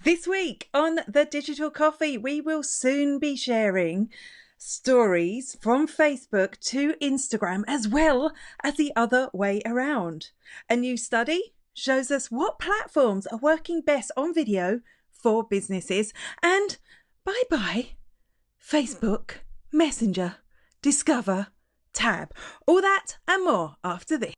This week on the Digital Coffee, we will soon be sharing stories from Facebook to Instagram as well as the other way around. A new study shows us what platforms are working best on video for businesses. And bye-bye, Facebook, Messenger, Discover, Tab. All that and more after this.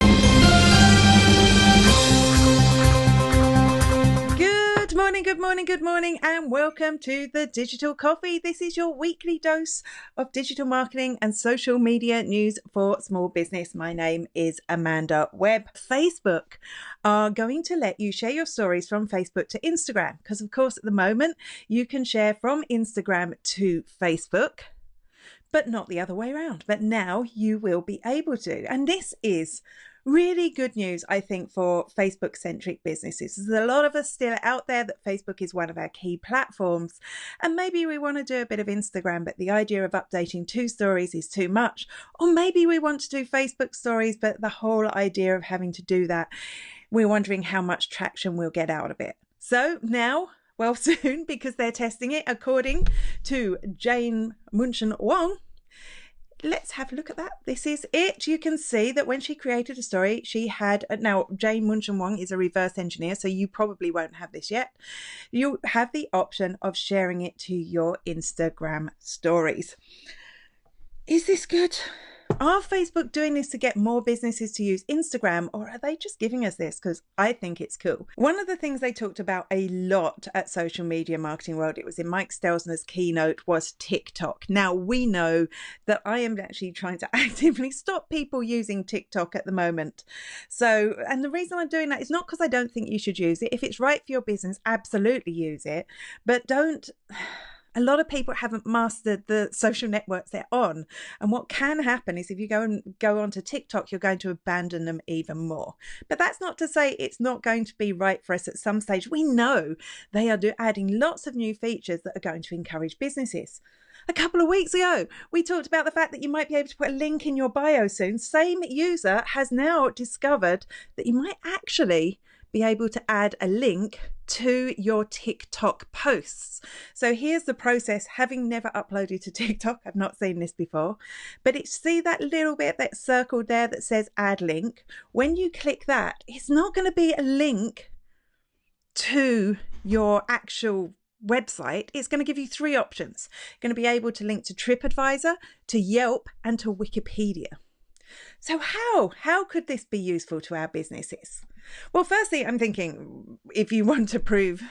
Good morning, and welcome to the Digital Coffee. This is your weekly dose of digital marketing and social media news for small business. My name is Amanda Webb. Facebook are going to let you share your stories from Facebook to Instagram because, of course, at the moment you can share from Instagram to Facebook, but not the other way around. But now you will be able to. And this is really good news, I think, for Facebook-centric businesses. There's a lot of us still out there that Facebook is one of our key platforms. And maybe we want to do a bit of Instagram, but the idea of updating 2 stories is too much. Or maybe we want to do Facebook stories, but the whole idea of having to do that, we're wondering how much traction we'll get out of it. So now, well, soon, because they're testing it, according to Jane Munchen Wong. Let's have a look at that. This is it. You can see that when she created a story, she had, now Jane Munchen Wong is a reverse engineer, so you probably won't have this yet. You have the option of sharing it to your Instagram stories. Is this good? Are Facebook doing this to get more businesses to use Instagram, or are they just giving us this? Because I think it's cool. One of the things they talked about a lot at Social Media Marketing World, it was in Mike Stelzner's keynote, was TikTok. Now, we know that I am actually trying to actively stop people using TikTok at the moment. So, and the reason I'm doing that is not because I don't think you should use it. If it's right for your business, absolutely use it. But don't... A lot of people haven't mastered the social networks they're on. And what can happen is if you go onto TikTok, you're going to abandon them even more. But that's not to say it's not going to be right for us at some stage. We know they are adding lots of new features that are going to encourage businesses. A couple of weeks ago, we talked about the fact that you might be able to put a link in your bio soon. Same user has now discovered that you might actually be able to add a link to your TikTok posts. So here's the process. Having never uploaded to TikTok, I've not seen this before, but see that little bit that's circled there that says add link. When you click that, it's not going to be a link to your actual website. It's going to give you 3 options. You're going to be able to link to TripAdvisor, to Yelp, and to Wikipedia. So how could this be useful to our businesses? Well, firstly, I'm thinking if you want to prove,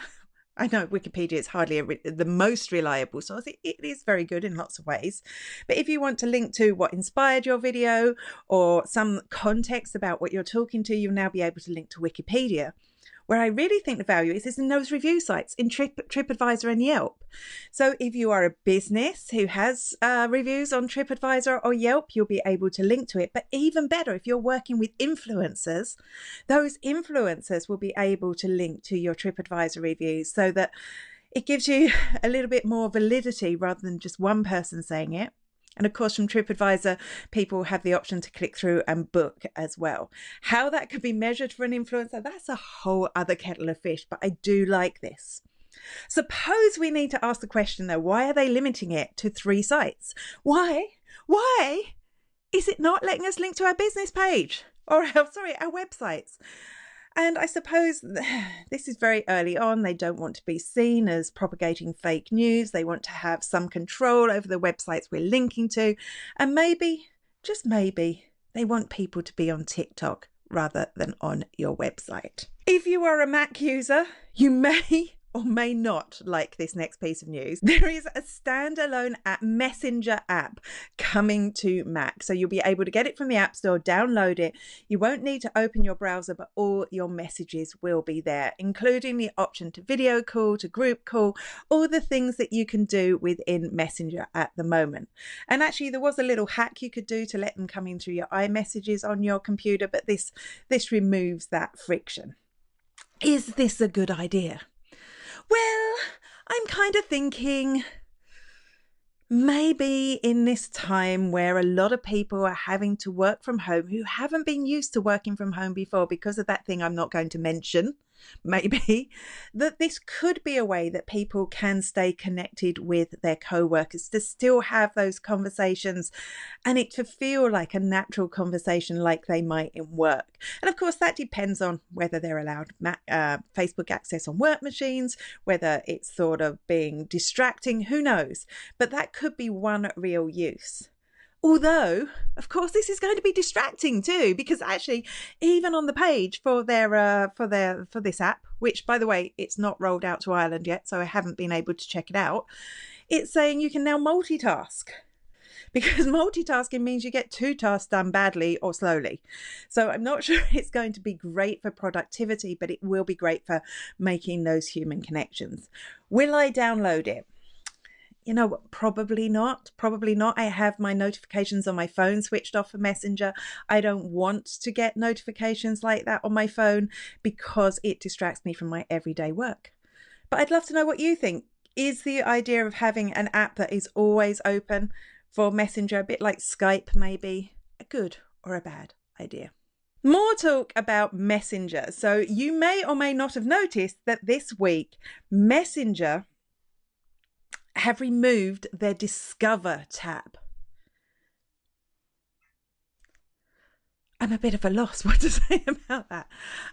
I know Wikipedia is hardly the most reliable source. It is very good in lots of ways. But if you want to link to what inspired your video or some context about what you're talking to, you'll now be able to link to Wikipedia. Where I really think the value is in those review sites, in TripAdvisor and Yelp. So if you are a business who has reviews on TripAdvisor or Yelp, you'll be able to link to it. But even better, if you're working with influencers, those influencers will be able to link to your TripAdvisor reviews so that it gives you a little bit more validity rather than just one person saying it. And of course, from TripAdvisor, people have the option to click through and book as well. How that could be measured for an influencer, that's a whole other kettle of fish, but I do like this. Suppose we need to ask the question though, why are they limiting it to 3 sites? Why is it not letting us link to our business page or our websites? And I suppose this is very early on. They don't want to be seen as propagating fake news. They want to have some control over the websites we're linking to. And maybe, just maybe, they want people to be on TikTok rather than on your website. If you are a Mac user, you may or may not like this next piece of news. There is a standalone messenger app coming to Mac. So you'll be able to get it from the App Store, download it. You won't need to open your browser, but all your messages will be there, including the option to video call, to group call, all the things that you can do within Messenger at the moment. And actually, there was a little hack you could do to let them come in through your iMessages on your computer, but this removes that friction. Is this a good idea? Well, I'm kind of thinking maybe in this time where a lot of people are having to work from home who haven't been used to working from home before because of that thing I'm not going to mention, maybe, that this could be a way that people can stay connected with their co-workers, to still have those conversations and it to feel like a natural conversation like they might in work. And of course, that depends on whether they're allowed Facebook access on work machines, whether it's sort of being distracting, who knows? But that could be one real use. Although, of course, this is going to be distracting too, because actually, even on the page for this app, which, by the way, it's not rolled out to Ireland yet, so I haven't been able to check it out, it's saying you can now multitask. Because multitasking means you get two tasks done badly or slowly. So I'm not sure it's going to be great for productivity, but it will be great for making those human connections. Will I download it? You know, probably not. Probably not. I have my notifications on my phone switched off for Messenger. I don't want to get notifications like that on my phone because it distracts me from my everyday work. But I'd love to know what you think. Is the idea of having an app that is always open for Messenger, a bit like Skype maybe, a good or a bad idea? More talk about Messenger. So you may or may not have noticed that this week Messenger have removed their Discover tab. I'm a bit of a loss what to say about that.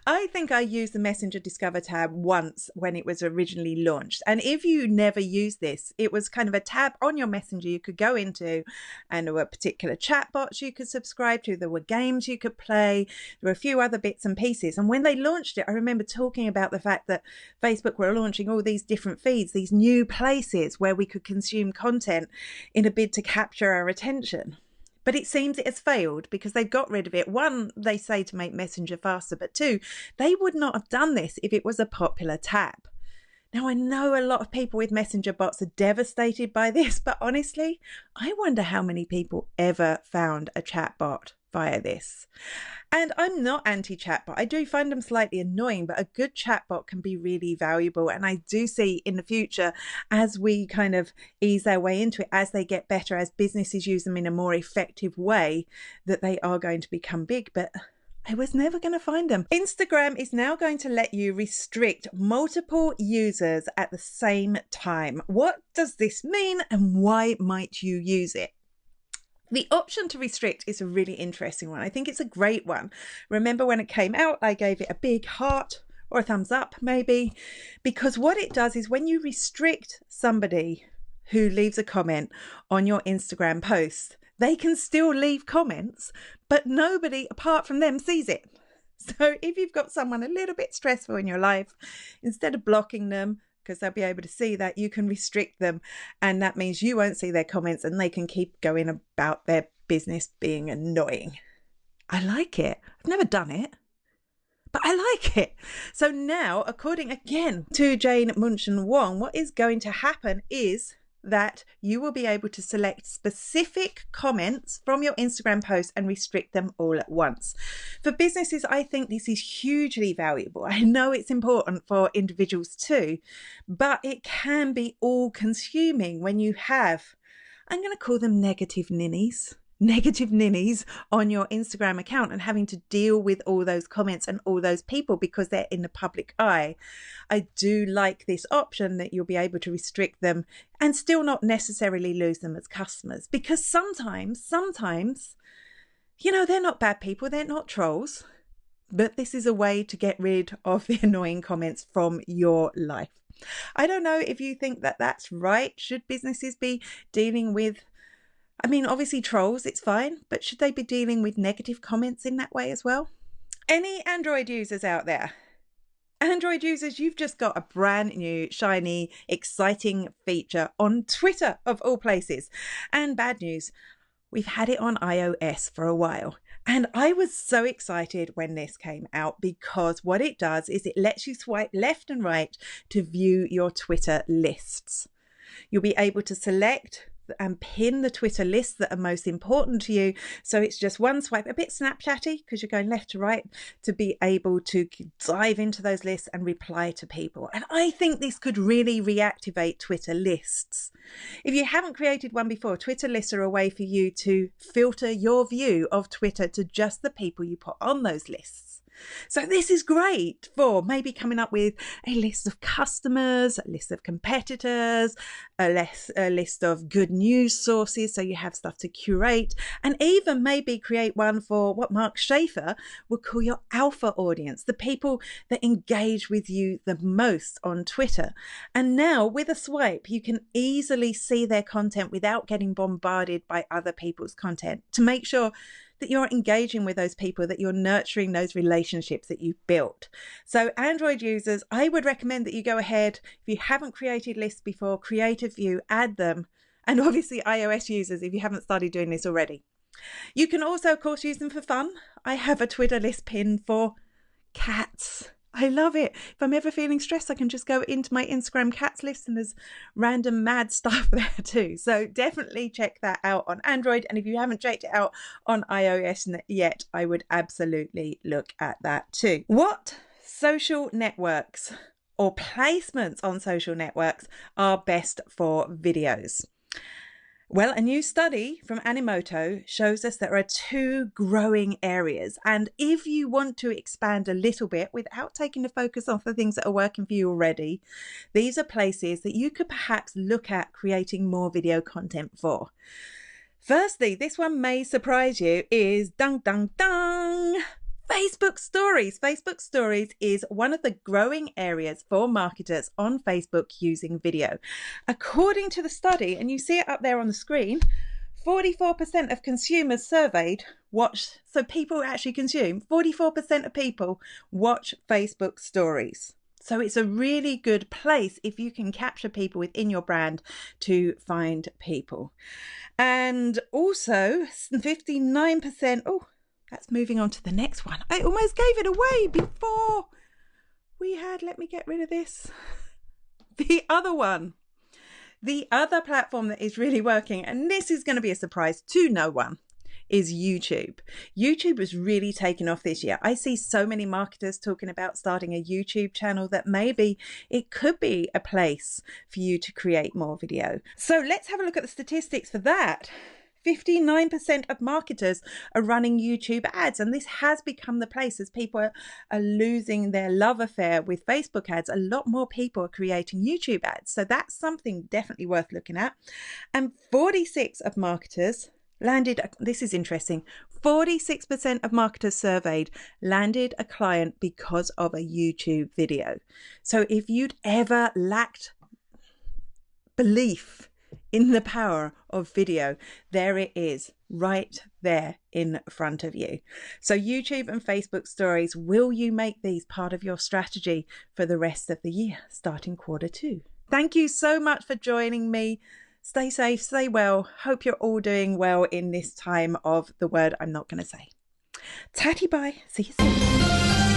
I think I used the Messenger Discover tab once when it was originally launched. And if you never used this, it was kind of a tab on your Messenger you could go into, and there were particular chatbots you could subscribe to. There were games you could play. There were a few other bits and pieces. And when they launched it, I remember talking about the fact that Facebook were launching all these different feeds, these new places where we could consume content in a bid to capture our attention. But it seems it has failed because they've got rid of it. One, they say to make Messenger faster, but two, they would not have done this if it was a popular tab. Now, I know a lot of people with Messenger bots are devastated by this, but honestly, I wonder how many people ever found a chatbot via this. And I'm not anti-chatbot. I do find them slightly annoying, but a good chatbot can be really valuable. And I do see in the future, as we kind of ease our way into it, as they get better, as businesses use them in a more effective way, that they are going to become big. But I was never going to find them. Instagram is now going to let you restrict multiple users at the same time. What does this mean and why might you use it? The option to restrict is a really interesting one. I think it's a great one. Remember when it came out, I gave it a big heart or a thumbs up maybe, because what it does is when you restrict somebody who leaves a comment on your Instagram post, they can still leave comments, but nobody apart from them sees it. So if you've got someone a little bit stressful in your life, instead of blocking them, because they'll be able to see that, you can restrict them. And that means you won't see their comments and they can keep going about their business being annoying. I like it. I've never done it, but I like it. So now, according again to Jane Munchen-Wong, what is going to happen is that you will be able to select specific comments from your Instagram post and restrict them all at once. For businesses, I think this is hugely valuable. I know it's important for individuals too, but it can be all consuming when you have, I'm going to call them negative ninnies on your Instagram account and having to deal with all those comments and all those people because they're in the public eye. I do like this option that you'll be able to restrict them and still not necessarily lose them as customers, because sometimes, you know, they're not bad people, they're not trolls, but this is a way to get rid of the annoying comments from your life. I don't know if you think that that's right. Should businesses be dealing with, I mean, obviously trolls, it's fine, but should they be dealing with negative comments in that way as well? Any Android users out there? Android users, you've just got a brand new, shiny, exciting feature on Twitter, of all places. And bad news, we've had it on iOS for a while. And I was so excited when this came out because what it does is it lets you swipe left and right to view your Twitter lists. You'll be able to select and pin the Twitter lists that are most important to you. So it's just one swipe, a bit Snapchatty because you're going left to right to be able to dive into those lists and reply to people. And I think this could really reactivate Twitter lists. If you haven't created one before, Twitter lists are a way for you to filter your view of Twitter to just the people you put on those lists. So this is great for maybe coming up with a list of customers, a list of competitors, a list of good news sources, so you have stuff to curate, and even maybe create one for what Mark Schaefer would call your alpha audience, the people that engage with you the most on Twitter. And now with a swipe, you can easily see their content without getting bombarded by other people's content, to make sure that you're engaging with those people, that you're nurturing those relationships that you've built. So Android users, I would recommend that you go ahead, if you haven't created lists before, create a few, add them. And obviously iOS users, if you haven't started doing this already. You can also, of course, use them for fun. I have a Twitter list pin for cats. I love it. If I'm ever feeling stressed, I can just go into my Instagram cats list and there's random mad stuff there too. So definitely check that out on Android. And if you haven't checked it out on iOS yet, I would absolutely look at that too. What social networks or placements on social networks are best for videos? Well, a new study from Animoto shows us there are two growing areas. And if you want to expand a little bit without taking the focus off the things that are working for you already, these are places that you could perhaps look at creating more video content for. Firstly, this one may surprise you, is dun dun dun, Facebook Stories. Facebook Stories is one of the growing areas for marketers on Facebook using video. According to the study, and you see it up there on the screen, 44% of consumers surveyed watch, so people actually consume, 44% of people watch Facebook Stories. So it's a really good place if you can capture people within your brand to find people. And also 59%, that's moving on to the next one. I almost gave it away before we had, let me get rid of this. The other one, the other platform that is really working, and this is going to be a surprise to no one, is YouTube. YouTube has really taken off this year. I see so many marketers talking about starting a YouTube channel that maybe it could be a place for you to create more video. So let's have a look at the statistics for that. 59% of marketers are running YouTube ads, and this has become the place as people are losing their love affair with Facebook ads. A lot more people are creating YouTube ads, so that's something definitely worth looking at. And 46 of marketers landed, this is interesting, 46% of marketers surveyed landed a client because of a YouTube video. So if you'd ever lacked belief in the power of video, there it is, right there in front of you. So YouTube and Facebook Stories, will you make these part of your strategy for the rest of the year, starting Q2? Thank you so much for joining me. Stay safe, stay well. Hope you're all doing well in this time of the word I'm not going to say. Tatty bye. See you soon.